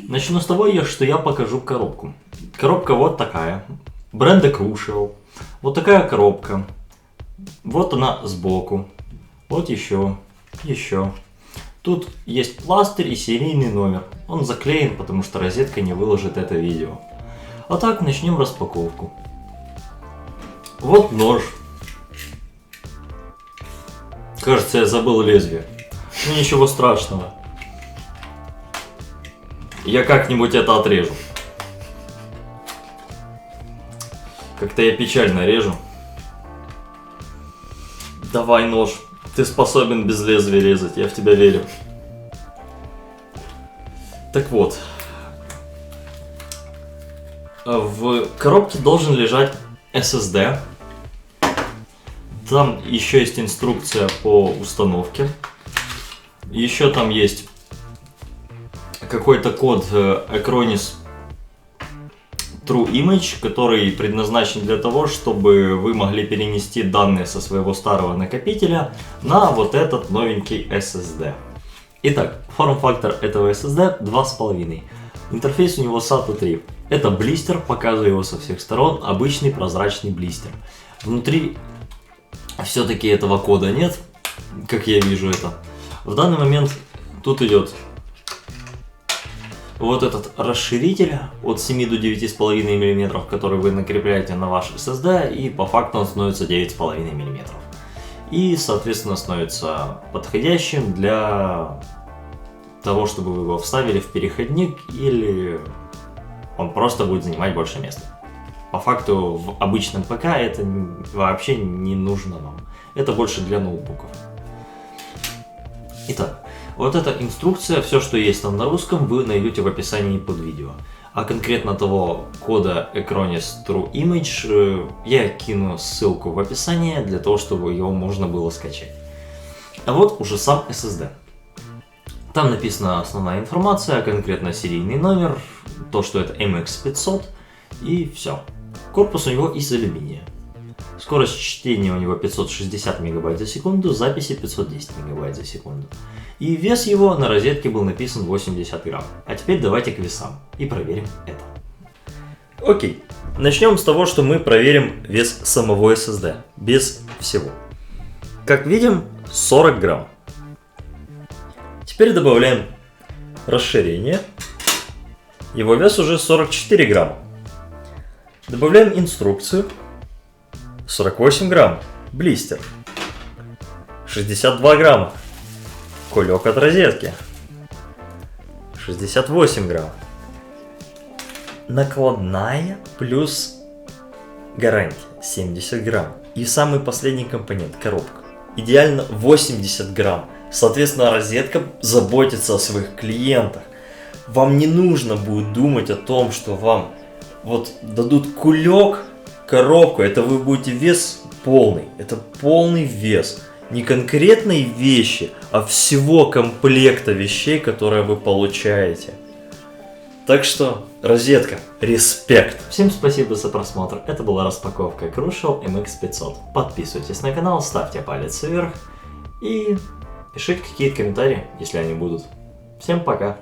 Начну с того, что я покажу коробку. Коробка вот такая. Бренда Crucial. Вот такая коробка. Вот она сбоку. Вот еще. Тут есть пластырь и серийный номер. Он заклеен, потому что розетка не выложит это видео. А так, начнем распаковку. Вот нож. Кажется, я забыл лезвие. Ну ничего страшного. Я как-нибудь это отрежу. Как-то я печально режу. Давай нож. Ты способен без лезвия резать, я в тебя верю. Так вот. В коробке должен лежать SSD. Там еще есть инструкция по установке. Еще там есть какой-то код Acronis True Image, который предназначен для того, чтобы вы могли перенести данные со своего старого накопителя на вот этот новенький SSD. Итак, форм-фактор этого SSD 2,5. Интерфейс у него SATA 3. Это блистер, показываю его со всех сторон, обычный прозрачный блистер. Внутри все-таки этого кода нет, как я вижу это. В данный момент тут идет вот этот расширитель от 7 до 9,5 мм, который вы накрепляете на ваш SSD, и по факту он становится 9,5 мм. И, соответственно, становится подходящим для того, чтобы вы его вставили в переходник, или он просто будет занимать больше места. По факту в обычном ПК это вообще не нужно вам. Это больше для ноутбуков. Итак, вот эта инструкция, все, что есть там на русском, вы найдете в описании под видео. А конкретно того кода Acronis True Image я кину ссылку в описании, для того, чтобы его можно было скачать. А вот уже сам SSD. Там написана основная информация, а конкретно серийный номер, то, что это MX500, и все. Корпус у него из алюминия. Скорость чтения у него 560 МБ за секунду, записи 510 МБ за секунду. И вес его на розетке был написан 80 грамм. А теперь давайте к весам и проверим это. Окей, начнем с того, что мы проверим вес самого SSD, без всего. Как видим, 40 грамм. Теперь добавляем расширение. Его вес уже 44 грамма. Добавляем инструкцию. 48 грамм. Блистер. 62 грамма. Кулек от розетки. 68 грамм. Накладная плюс гарантия 70 грамм. И самый последний компонент, коробка. Идеально 80 грамм. Соответственно, розетка заботится о своих клиентах. Вам не нужно будет думать о том, что вам вот дадут кулек, коробку. Это вы будете вес полный. Это полный вес. Не конкретной вещи, а всего комплекта вещей, которые вы получаете. Так что, розетка, респект! Всем спасибо за просмотр. Это была распаковка Crucial MX500. Подписывайтесь на канал, ставьте палец вверх и пишите какие-то комментарии, если они будут. Всем пока!